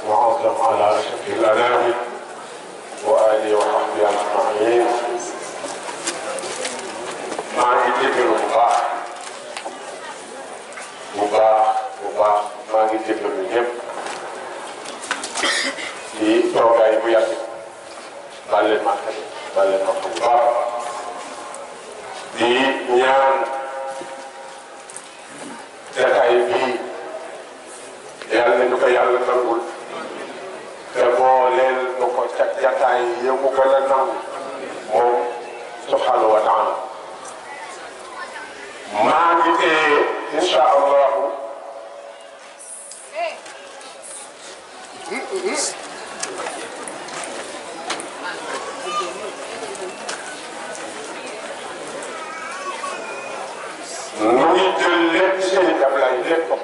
وعظم على أشرف الأنام وآله وصحبه أجمعين. maa ngi jégalu bu baax maa ngi jégalu ñëpp ci toogaay bu yàgg baal leen ma bu baax di ñaan jataay bii yàlla nañu ko yàlla nangul te boo leen nu ko ca jataay yi mu gën a nangu moom subhanahu wa taala maa ngi téye incha allahu nu ngi jël lépp seen Ablaye lépp ko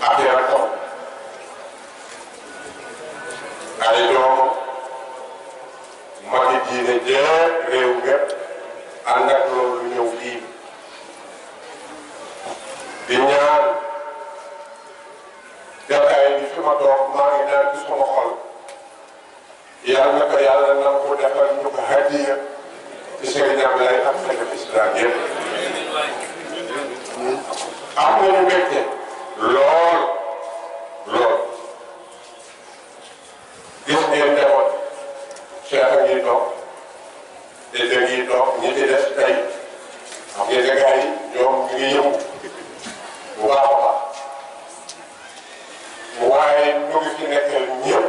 ak rakkam ay doomam magi diine jeex réew mépp ànd ak loolu ñëw fii di ñaan jataay bi fi ma toog maa ngi naan ci sama xol yàlla na ko yàlla na ko defal ñu ko hadiya ci seen Ablaye ak xalifa islam yëpp am nañu mbégte lool gis ngeen demoon Cheikh a ngi toog te da ngi toog ñi ci des tey xam ngeen ne gars yi ñoom ñu ngi yëngu bu baax a baax waaye ñu ngi fi nekkal ñëpp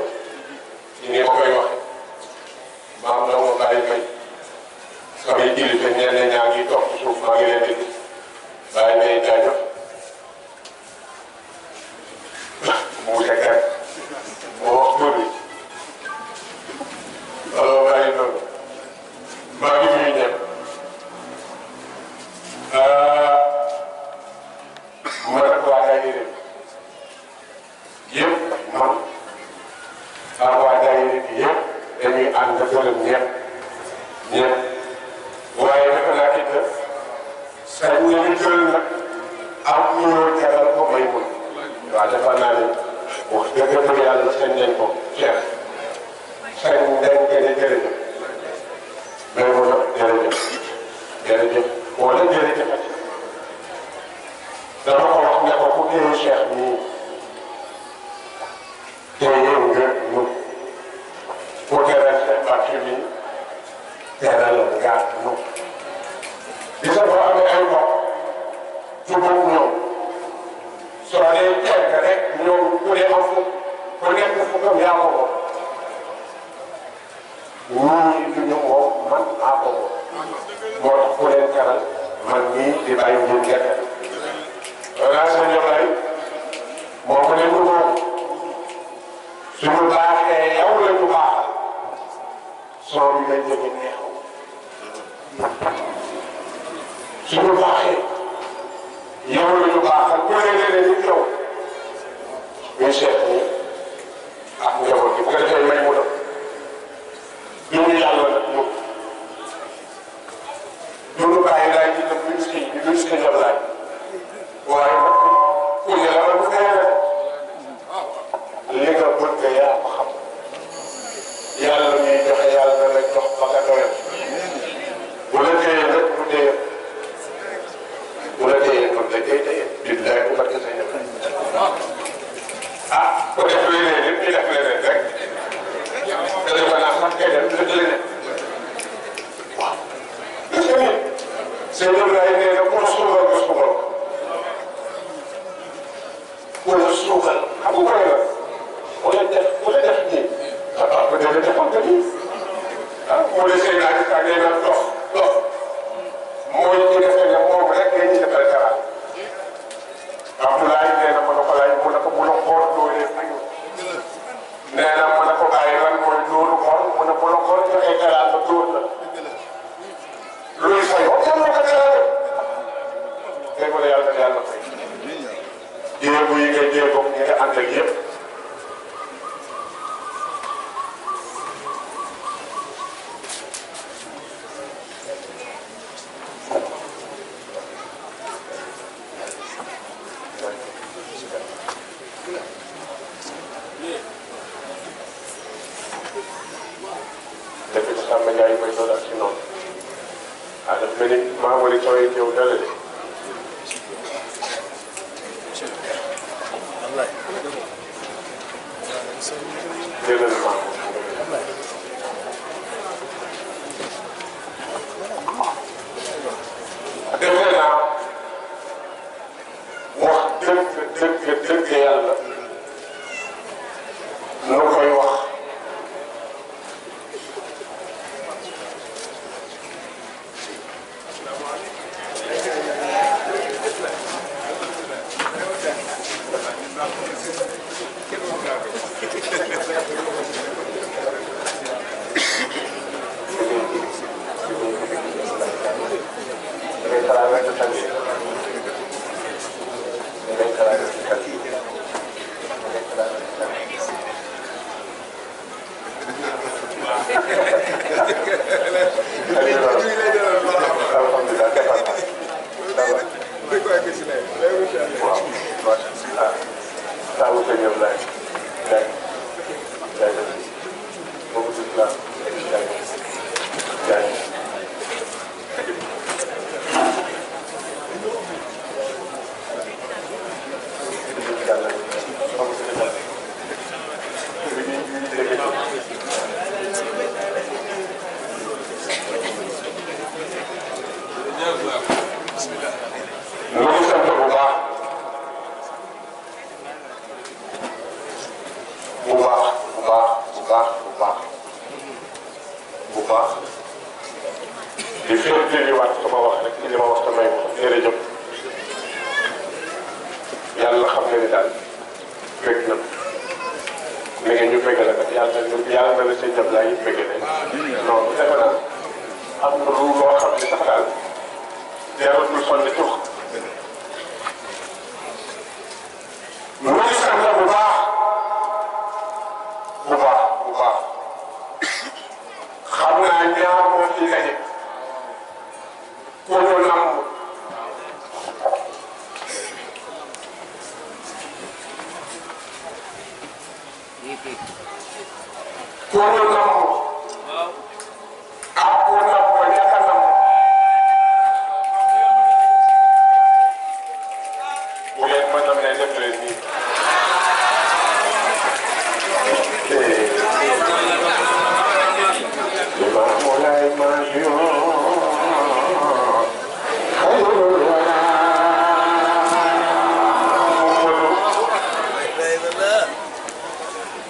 ci ni ma koy waxe maam na ma bàyyi may samay kilifa ñenn ñaa ngi toog ci suuf maa ngi leen di gis bàyyi may jaajëf mu tekkee moo wax tur bi alors bàyyi noonu maa ngi nuyu ñëpp man ak waa daayira yëpp man ak waa daayira bi yëpp dañuy ànd gërëm ñëpp waaye naka laa it sañ nañu jël nag am ñoo tegal ko may mun waaw dafa naa ne wax dëgg yàlla sañ nañ ko Cheikh sañ nañ ko ne jërëjëf mais mu nag jërëjëf wala jërëjëf dama ko wax ne ko ku téye Cheikh nii téye nga ñun ku teral seen bàcc mi teral nga ñun di sa boo amee ay mbokk ci boobu ñoom soo dee teg rek ñoom ku ne am ku nekk fukkam yaa ko moom ñii du ñu moom man maa ko moom moo tax ku leen teral man mii di bàyyi ngeen gerte voilà sëñ Ablaye moo ko ne lu moom suñu baaxee yow la ñu baaxal son bi lay jóge neexaw suñu baaxee yow la ñu baaxal ku ne leen ni yow ñu seet ni ak njaboot gi bu ko defee may mu doon ñun yàlla nag ñun ñun bàyyi laay ci dem duñ si Ablaye waaye nag ku ne la mu xëy rek li nga bëgg yaa ko xam yàlla ñuy joxe yàlla na la jox ba nga doyal bu la téye nag bu téye bu la téye noonu la téye billaay bu barke sa ñëw ah ku def leneen nit ñi def leneen rek te dafa naa sax kay def leneen waaw gis nga ni sëñ Ablaye nee na ku la suugal nga suugal ku la suugal xam nga koy la ku la def nii ah bu dee defoon nga nii ah moo de sëñ naa gis nee na dox mooy ñu defe ne moom rek la ñuy defal dara Abdoulaye nee na ma ne ko laaj mu ne ko bu la xool doolee fayu nee na ma ne ko bàyyi lan mooy loolu xool mu ne bu la xool joxee dara nga dóor la luy fayoo yàlla ko dara dégg nga yàlla na yàlla fay jéego yi ngay jéego ñi nga ànd ak yëpp sooy ñëw dale de jëlal ma defe naa wax dëgg yàlla nu koy wax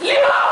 Lima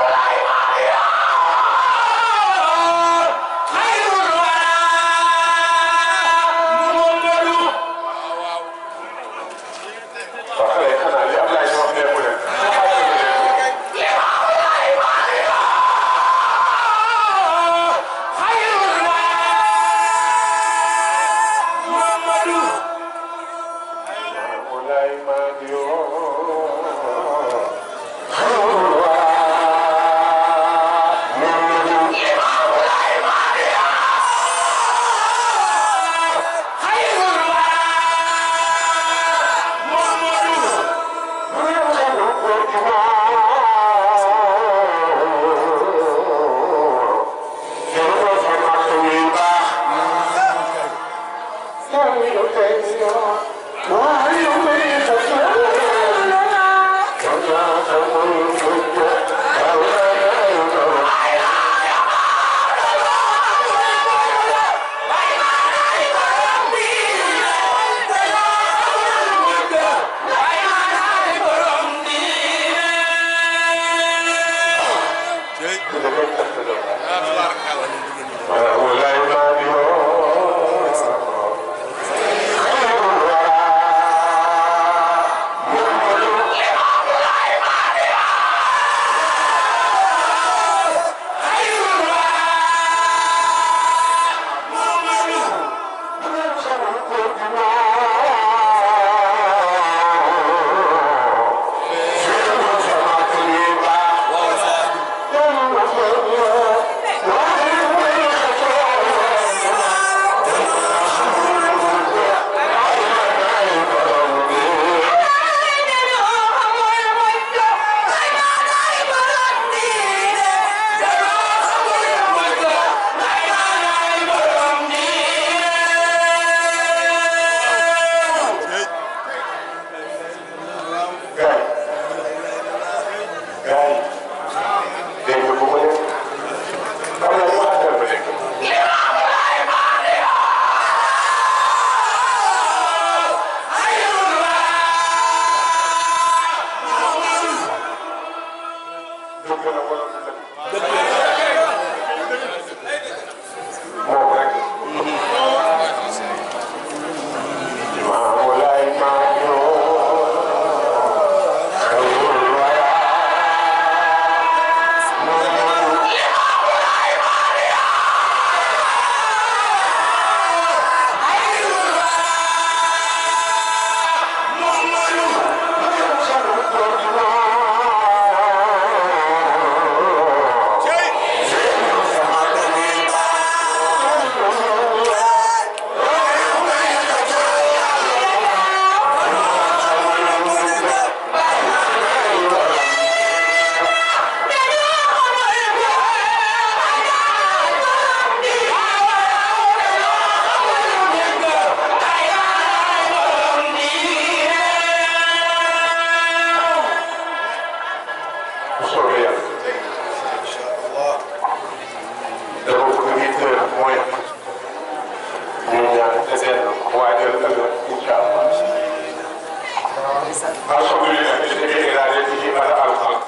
alhamdulillah bi iradatihi bada al khalq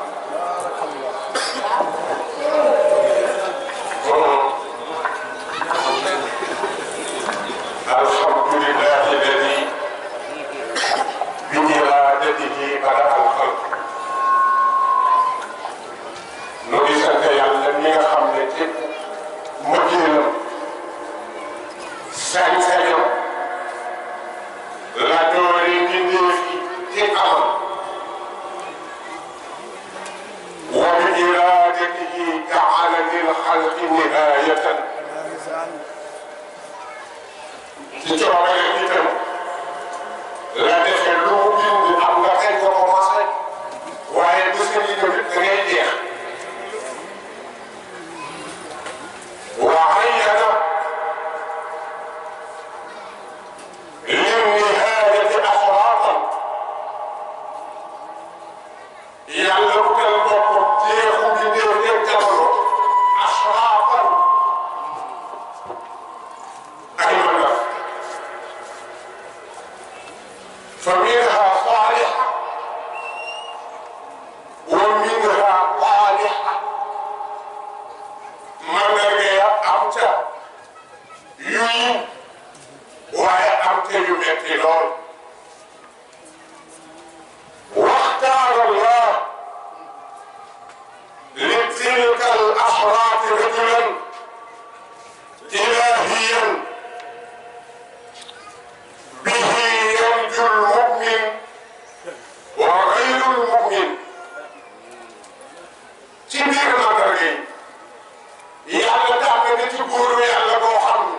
alhamdulillah alladhi bi iradatihi bada al khalq no ngi sant yàlla mi nga xam ne ci mëggeelam sañ-sañam la doore mbindeef yi ci amal wa bi iradatihi jaala lil xalqi nihayatan ci coobare itam la defe lu mu bind am nga xëy ko commencé waaye bés nga ñëw it da ngay jeex wa ayyana للنهاية أشراطا يعلق البطل تيخ بديه الجبل أشراطا أي منف فمنها صالحة ومنها طالحة من رجع أمتى يوين waaye am te yu metti lool waxtaara Allah li tilka al axraat rajulan ilahiyan bihi yanju al mu'min wa gayru al mu'min ci biir mandarga yi yàlla tànn na ci góoru yàlla boo xam ne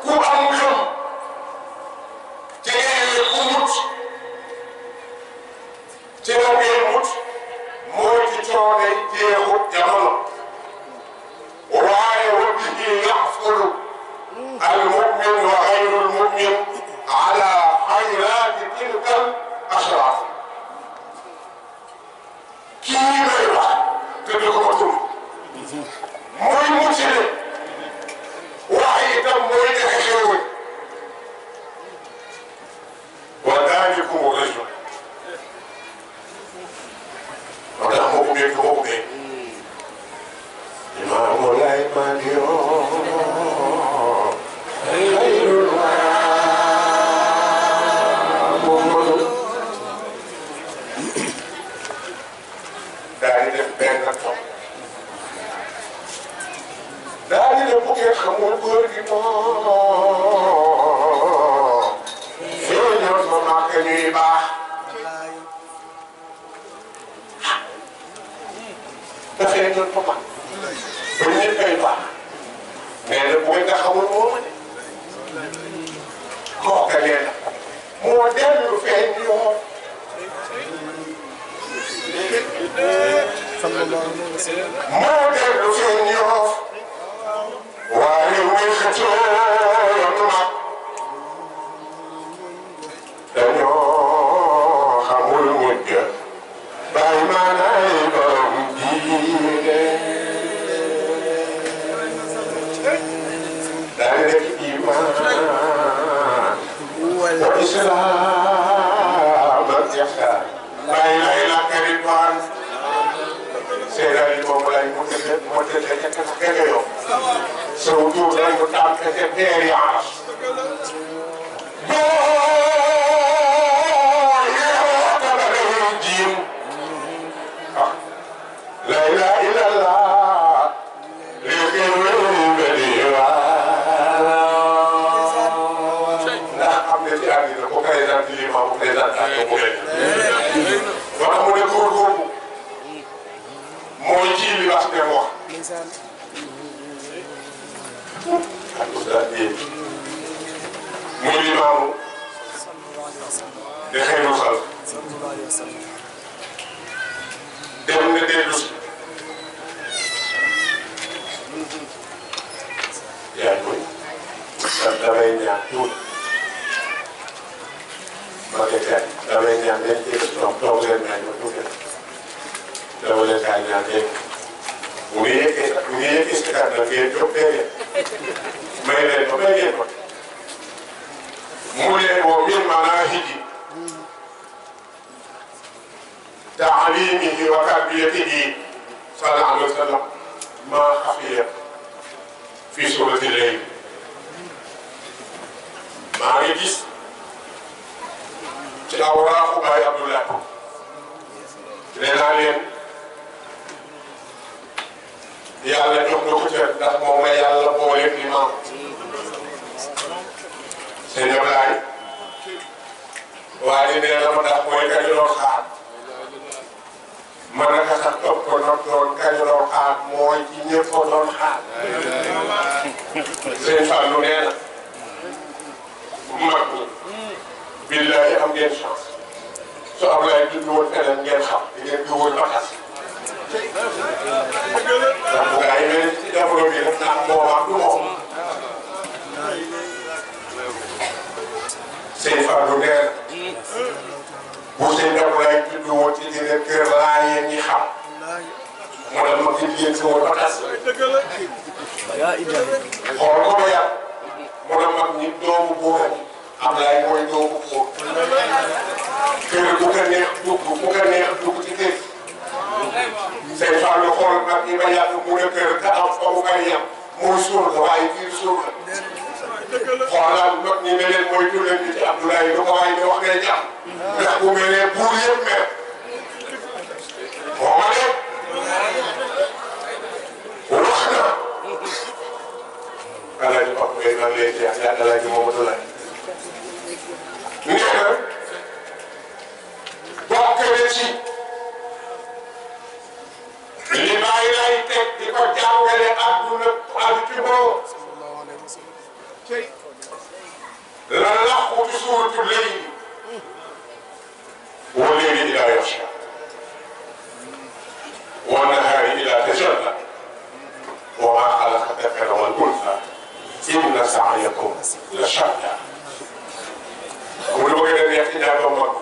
ku am gëm te ku mut ci la ngay mut mooy ci coone jeexu jamono waaye wa bihi yaxfulu al mu'min wa gayru al mu'min ala xayraati tilka al ashraaf kii lay wax te du ko ma tum mooy mutile waaye itam mooy joxe xéewal wa daalikum rajul moo tax moo ubbee imaamu lay madio xayrul waraa Muhammadu daal di def benn topp daal di leen bu ngeen xamul góor gi moom feeñoon ma màkk ñuy baax te feeñoon ma màkk ba ñëppay baax mais nag bu nga xamul moom ne kooka nee na moo dellu feeñ yoon moo dellu feeñ yoon waaye muy xëccoo yoonu mag dañoo xamul mujj bàyyi maanaay borom diine daal nekk iman wa islam ak ihsan bàyyi lay la karibaan seedaal yi moom lay mu tëddee ca kese yow soo tuur lañu tàmm ca teer yaas boo yeewoo dara lay jiim la ilaha illallah léegi wéy ndax am na ci àddina bu président lii ma bu président ak bu bële wala mu ne góor googu mooy ci li wax ne wax ak ustaas bi muy limaamu de xëyru xal dem na dellu si yaa ngi koy damay ñaan tuuti ma koy kaay damay ñaan leen ci toog leen ñaan ma tuuti dama leen kaay ñaan dégg bu ngi yëkkee si kàddu nag ngeen jóg déedéet may leen ko may ngeen ko mu leen woo min maanaam مناهج تعليمه وتربيته صلى الله عليه وسلم ما خفي في سورة الليل. ما رجس تلاوراق باي عبد الله لنا yàlla jox na ko cër ndax moom la yàlla boole ni maam sëñ Ablaye waaye nee na ma ndax mooy kañu doon xaar man naka sax topp ko nag doon kañu doon xaar mooy ci ñëpp ko doon xaar sëñ Fallou nee na mag ñi billahi am ngeen chance su Ablaye dund woon feneen ngeen xam di ngeen di woon ba tas donc gars yi mel ci jamono bi rek naan boobaa du moom sëñ Fallou nee na bu sëñ Abdoulaye judd woon ci dina kër laa yéen ñi xam mu ne ma ci yéen si woon ba tas xool ko ba yàgg mu ne mag ñi doomu buura ñi Abdoulaye mooy doomu buur kër bu ko neex dugg bu ko neex dugg ci kër sëñ Fallou xool nag ñi ba yàgg mu ne kër te am fa mu koy yem mooy suur la waaye biir suur la xoolal nag ñi ne leen mooy tuuleen bi ci Abdoulaye lu ko waaye di wax ngay jàpp ndax bu mel ne buur yëpp mer moo ma ne wax na Alaaji Papa Gueye nag lay jeex yaa Alaaji Mamadou Laye nee na bokk na ci li Baye lay teg di ko jàngale adduna ak ci moom la laqu ci suuratul layl wal layli idaa yaxshaa wan nahaari idaa tajallaa wa maa xalaqa dakara wal unsaa inna sa'yakum la shattaa mu ne bëgg a neex ci jàngam mag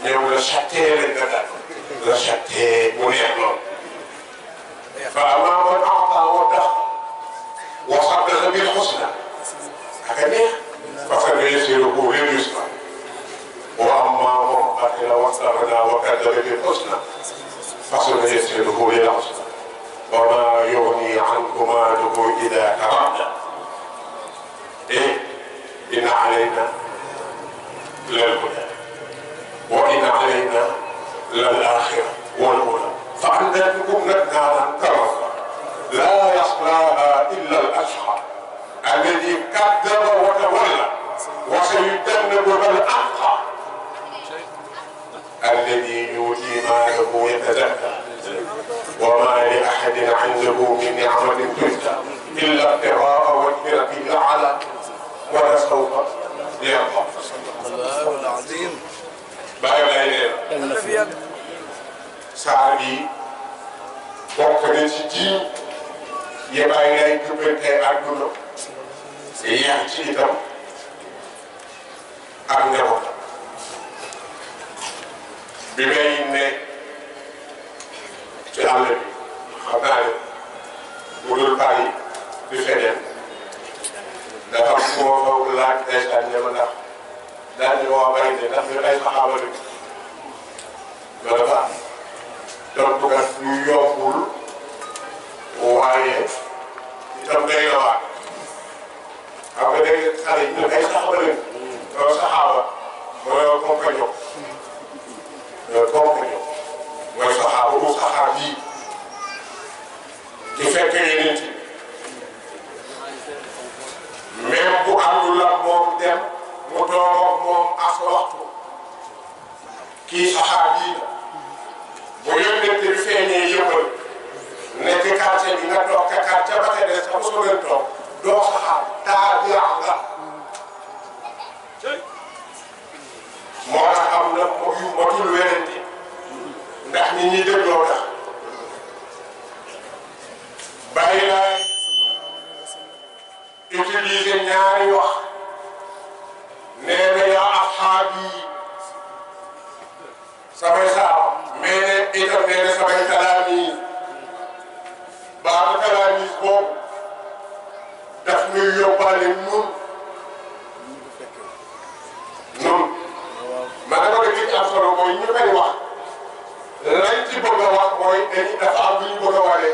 ñëw la chattee lañ nga daal la chattee mu neex lool فأما من أعطى واتقى وصدق بالحسنى هكذا فسنيسره لليسرى وأما من بخل واستغنى وكذب بالحسنى فسنيسره للعسرى وما يغني عنكم ماله إذا تردى إن علينا للهدى وإن علينا للآخرة والأولى فأنذركم نارا تلظى لا يصلاها إلا الأشقى الذي كذب وتولى وسيجنبها الأتقى الذي يؤتي ماله يتزكى وما لأحد عنده من نعمة تجزى إلا ابتغاء وجه ربه الأعلى ولسوف يرضى. الله العظيم. باي saar bi bokk na ci ji yi Baye lay jubbante àdduna yeex ci itam ak njaboot bi may ne ci àll bi xam naa ne bu dul bàyyi du feneen dafa moo laaj ndeysaan ne ma ndax daal di woo Baye ne ndax ñu ay saxaaba lañu ma dafa donc kat ñu yombul waaye itam day la waat xam nga day xale yi ñu ay saxaaba lañu loolu saxaaba mooy compagnon mooy saxaaba bu saxaar bii di fekk yeneen ci même bu àndul la moom dem mu toog moom as waxtu kii saxaar bii la bu yónnee bi feeñee yëppal nekk quartier bi nga toog ca quartier ba tey des xam soo leen toog doo saxaar taa biir nga moo tax am na yu matul wérante ndax nit ñi dégloo tax Baye laay utiliser ñaari wax nee na yaa asxaabi samay saaba mais ne itam nee na samay talaamiis baatu talaamiis boobu daf ñuy yóbbaale nun solo mooy ñu koy wax lañ ci bëgg a wax mooy dañuy dafa am lu ñu bëgg a wane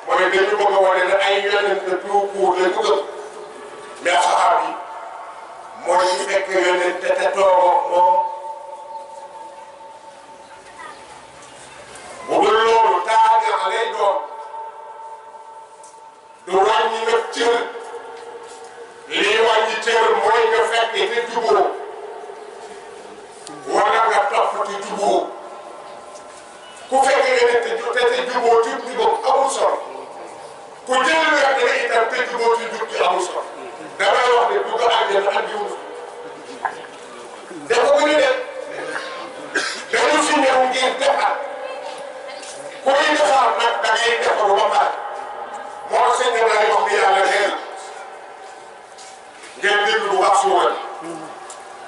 mooy dañu bëgg a wane ne ay yonent tout court la ñu gëm mais saxaar yi mooy ñu fekk yonent te toogoo moom bu dul loolu taaja lay doon du wàññi nga cër lii wàññi cër mooy nga fekk te juboo wala nga topp te juboo ku fekk yonent te juboo ci juboo amul solo ku jël wet la itam te juboo ci jub ci amul solo damay wax ne dugg àjjana ak jiw dafa ko ñu def dañu fi ñëw ngir defar kuy defar nag da ngay defaru ba pare moo sëñ bi lay wax ni yàlla nee na ngeen déglu bu baax suugal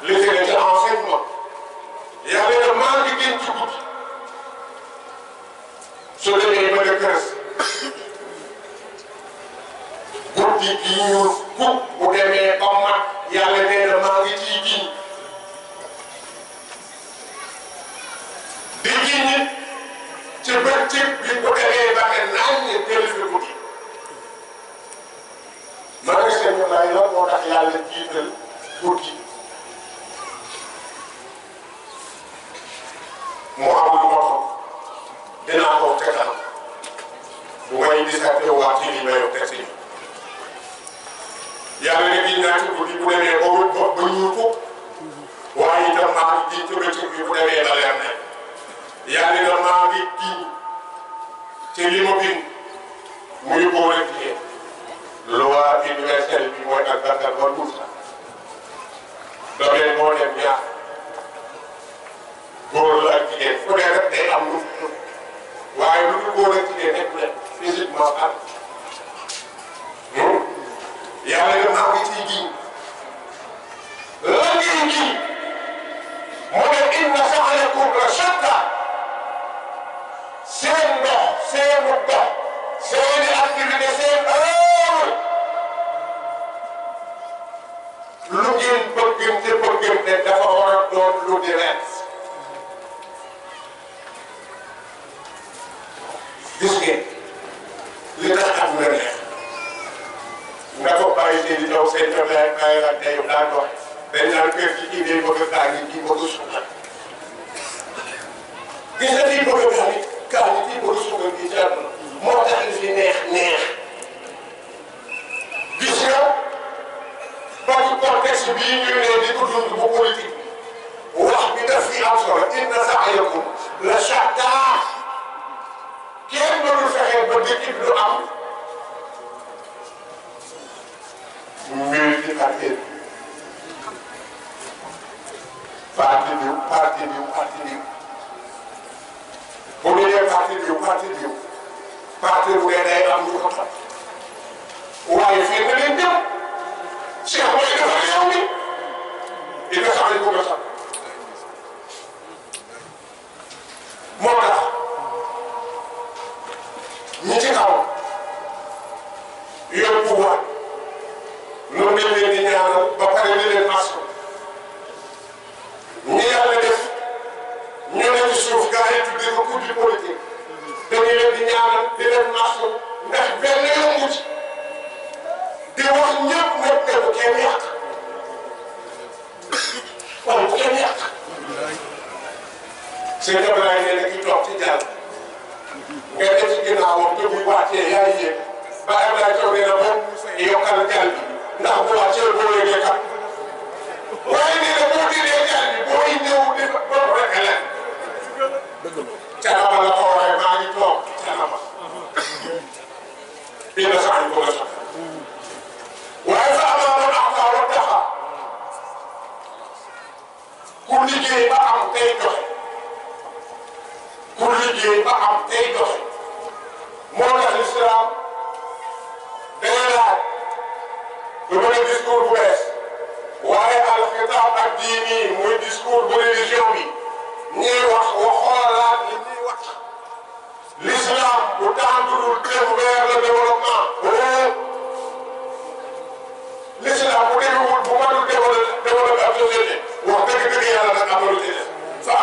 li ci ne ci enseignement yàlla ne maa ngi gën ci guddi su demee ba le kër guddi gi ñuul kub bu demee ba mat yàlla nee na maa ngi ciy giñ di giñ nit ci bëccëg bi bu demee ba ne naan ne téléphone guddi maa ngi seen lay la moo tax yàlla jiital guddi mu am lu ma toog dinaa toog te kanam bu may disate waa ci li may wax te si yàlla ne giñ naa ci guddi bu demee ba wut ba ñuul ko waaye itam maa ngi giñ ci bëccëg bi bu demee ba leer ne yàlla ne maa ngi giñ ci li ma bind muy góor ak jigéen loi universelle bi mooy ak bakkan ba tuut sax domaine moo dem ñaar góor la ak jigéen fu dee rek day am lu waaye lu dul góor ak jigéen nekk leen physiquement ak yàlla ne maa ngi ciy giñ la ngiy giñ mu ne inna sa'yakum la shatta seen ndox seenu dox seeni activité seen lu ngeen bëggante dafa war a doon lu direct gis ngeen li tax am na neex nga ko bàyyi seen i ñëw seen ñoom yaay bàyyi la day daan wax dañ naan kër gi kii day bëgg a kaani kii bëgg a suukar gis nga kii bëgg a kaani kii bëgg a suukar kii ci àdduna moo tax li fi neex gis nga ba ci contexte bii ñu ne di ko dund bu politique wax bi daf fi am solo inna sa'yakum la shatta kenn mënul fexe ba dëkk bi du am multiparti parti diw bu ñu nee parti diw parti bu dee day am ñu ko topp waaye fii nga leen jëm Cheikh mooy defar réew mi dina sax ko nga sax moo tax ñi ci kaw yor pouvoir noonu dañ leen di ñaanal ba pare di leen masu ñi yàlla def ñu ne ci suuf gars yi tuddee ko coupe du politique dañu leen di ñaanal di leen masu ndax benn yëngu ci di wax ñëpp nag ne bu kenn yàq wala bu kenn yàq seen Abdoulaye nee na ki toog ci jàll nga def ci ginnaawam te buy wàccee yaay yéeg ba Abdoulaye toog nee na moom yokkal jàll bi ndax bu wàccee boo yëgee kat waaye nee na boo dindee jàll bi booy ñëw di boobu rek leen canama la ko waxee maa ngi toog canama bii la sax ko la sax waaye fa amaamoon axtaa wa taxa ku liggéey ba am tey joxe ku liggéey ba am tey joxe moo tax l'islam dana laaj du mën a discours bu bees waaye alxitaab ak diini muy discours bu religion bi ñuy wax waxoolaat li ñuy wax l'islam bu tendrul dem vers le développement l'islam bu demewul bu mënul développé ab société wax dëgg yàlla nag amalu ci des fa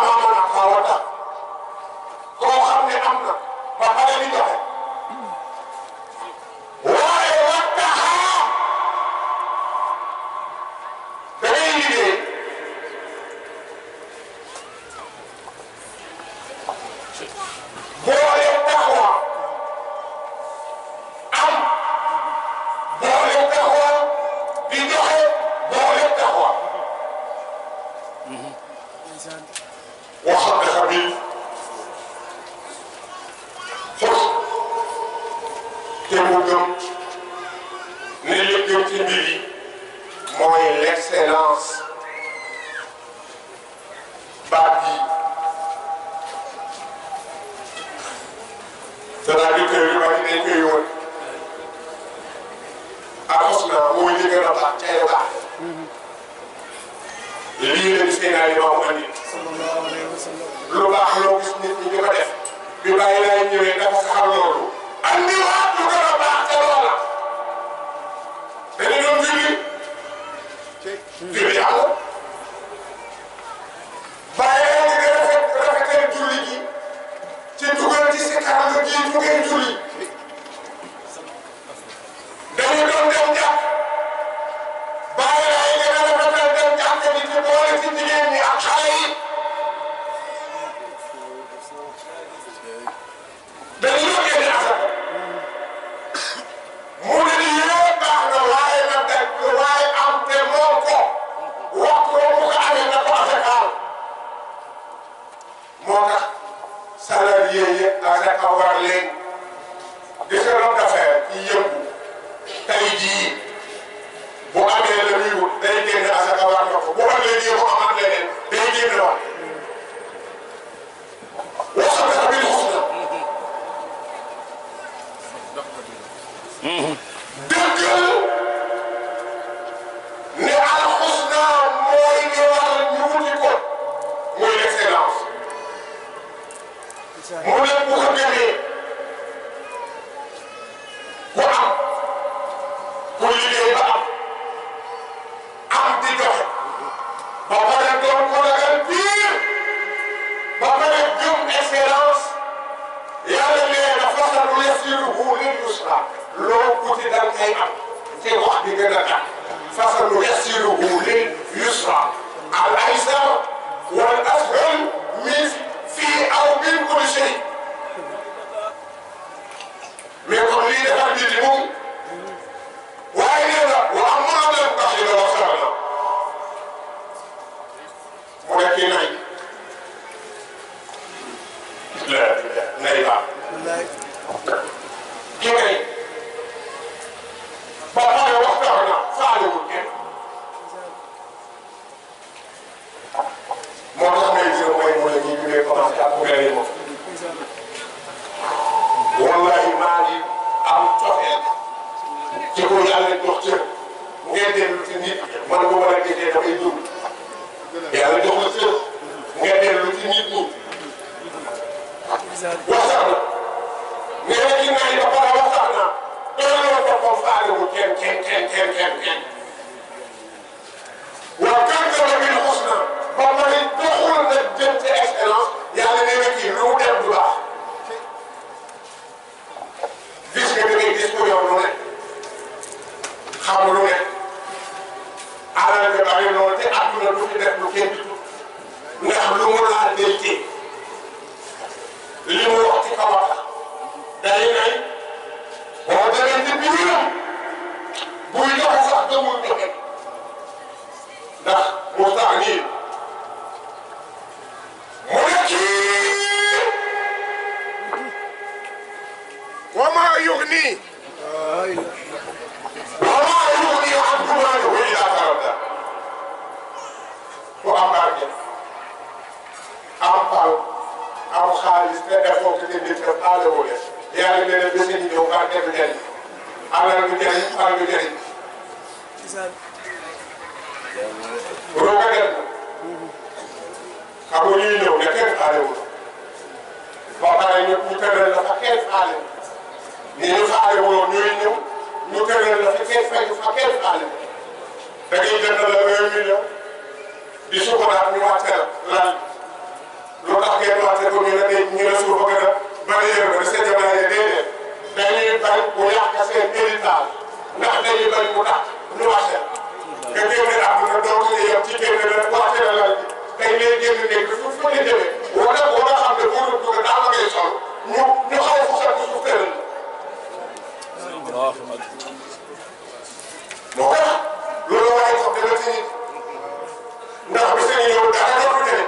وصدق به خذ تمودم نلقيم تبيلي موي l'excellence بادي c'est-à-dire que yu bari dañ koy woon akosna mooy li gën a baax ca yu baax lii la seen ay maamu andi lu baax loo gis nit ñi di ko def bi bàyyi laay ñëwee dafa saxal loolu andi waat lu gën a baax ca loola dañu doon julli yàlla bàyyi la di rafetal julli gi ci dugal ci si kanam gi fu ngeen julli dañu doon dem jàpp bàyyi la yi gën a rafetal dem jàpp bi ci boole ci jigéen ñi ak xale yi dañu doon génne asaka mu ne ni yëpp baax na waaye na daj waaye am te moom ko waxtu bu ko amee na ko asakaal moo tax salarié yi asaka war leen gis nga l'homme d'affaires yi yëngu tey jii bu amee la muy wut day génn asaka war na ko bu ëllëgee mu amaat leneen day génn waat waxal bil husna dëggal ne al husna mooy li war ñu wuti ko mooy l'excellence mu ne bu ko gëmee ku am ku liggéey ba am di joxe ba pare doon ko ragal biir ba pare gëm excellence yàlla nee na fasanu yasiruhu lil yusra loo kuti dal kay am te wax bi gën a tax fasanu yasiruhu lil yusra al aysar wal ashal min fii aw min kulli shay mais kon lii defar nit yi moom waaye nee na wa ammaa man baxila wa starna mu ne kii nay nay baax kii nay ba pare waxtaan na faalewul kenn moo tax may jël mooy mu ne ñi ñu ngi commencé ak mu gën moom wallahi maa ngi am cofeel ci ko yàlla jox cër bu ngeen dellu ci nit man bu ma la gisee dafay dund yàlla jox la cër bu ngeen dellu ci nit ñi waxtaan na nee na ci naaj ba pare waxtaan naa dooloo ko ko faalewul kenn waaw kan nga bil husna ba pare doxul na jëm ci excellence yàlla nee na kii lu mu dem du baax gis nga da ngay gis ko yow lu ne xam lu ne alal nga bari noonu te àdduna du fi def lu kenn du ndax lu mu laal day téye li mu wax ci kaw a tax day nay boo demee ci biiram buy joxe sax demul joxe ndax mu tax nii mu ne kii wa maa yughni anhu maaluhu illaa taradda ku am barke am pal am xaalis te defoo ko te nit ka aalewoo leen yàlla nee na bés yi ñëw barke du jëriñ alal du jëriñ pal du jëriñ rooga dem xam nga ñuy ñëw ne kenn aalewul ba pare ñu tëral la fa kenn aalewul ni ñu aalewuloo ñooy ñëw ñu tëral la fa kenn aalewul da ngay jënd la 1 million di sukuraat ñu wàcce la lu tax ngeen wàcce ko ñu ne suuf ba gën a bari yéen ba seen jamono yi déedéet dañuy bañ mu yàq seen héritage ndax dañuy bañ mu tax ñu wàcce nga génne àdduna donc ñu yem ci génne la wàcce la lal bi tey ngay génn nekk fu ñu demee wala xam ne bu dul dugg daal la ngay sol ñu xaw fu set suuf tëral moo tax loolu waaye sax dana ci nit ndax bi seen yow dara dootu jëlee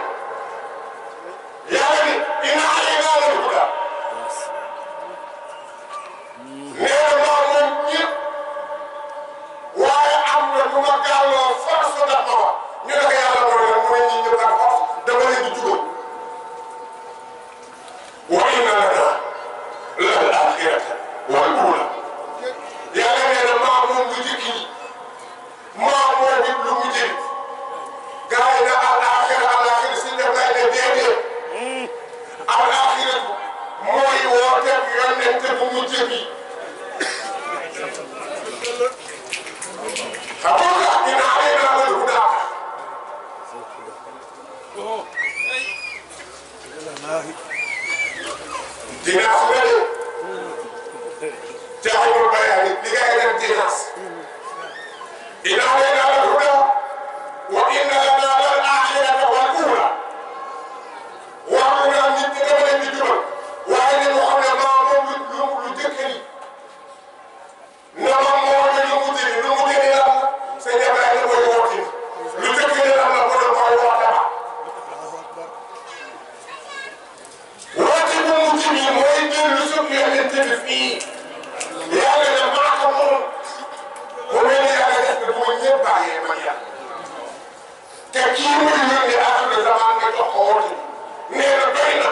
bu mujj bi xam nga dina ay naa la lu daa dinaa su ne jaayul bayani li ngay dem dinaas ina ay naa la lu daa wa inna lana lal axirata wal ula waaw naa nit ñi dama leen di jubal waaye ne moo xam ne maa moom lu jëkk ni na ma moo ne lu mu jëli lan la sëñ Ibrahima la koy wooti lu jëkk ni lan la ko koy woote ba woote bu mujj bi mooy jël lu sub yonent bi fii yàlla ne maa ko moom mu mel ni yàlla def na bu ma ñëpp bàyyee ma yàlla te kii muy yónni aaxiru zaman nga jox ko woote nee na doy na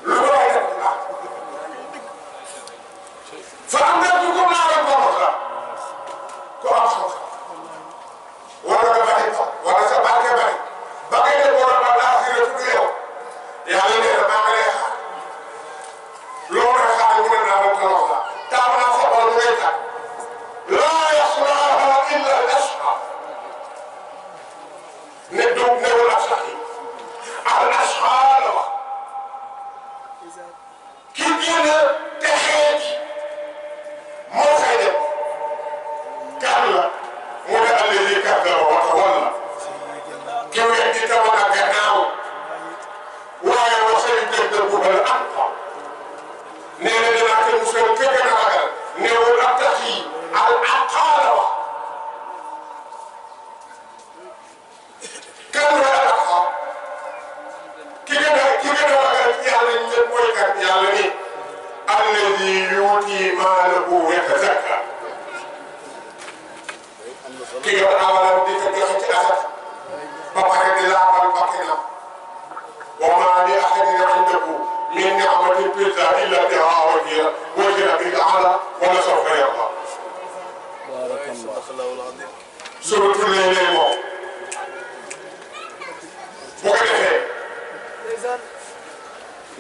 lu ko waay def baax fa am na du ko maaral ko wax la ko am xam-xam wala nga bari fa wala sa barke bari ba ngay ne borom ba aaxiru du yow yàlla nee na maa ngi lay xaar loo may xaar mu ne naa la ko wax la taam naa sa xol mu ngay tax laa yaslaaha illa al ashqa ne doog newul ashaq yi al ashqa la wax ki gën a texee ji moo fay dem kan la mu ne alladi kazzaba wa tawalla ki weddi te wan a gannaaw waaye wa sayukazzibu al aqwa nee na dinaa te musal ka gën a ragal newul ak tax yi al aqwa la wax kan la al aqwa ki gën a ragal yàlla ñëpp mooy kat yàlla ni alladi yuuti maalahu yatazakka ki yor alalam di ko joxe ci asaka ba pare di laabal bakkanam wa maa li ahadin indahu min ni'matin tujzaa illaa ibtigaa wajhi rabbil a'laa wa lasawfa yardaa. suratul Layl moom bu ko defee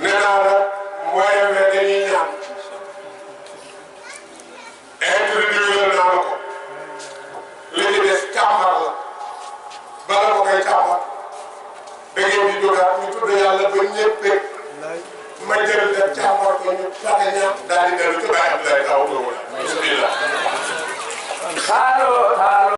nee naa la mooy dañuy ñaan introduire naa la ko li ci des càmbar la bala ma koy càmbar da ngeen di jógaat ñu tudd yàlla ba ñëpp rek ma jël def càmbar ko ñu fàtte ñaan daal di dellu ci Baye Abdoulaye Thiaw bismillah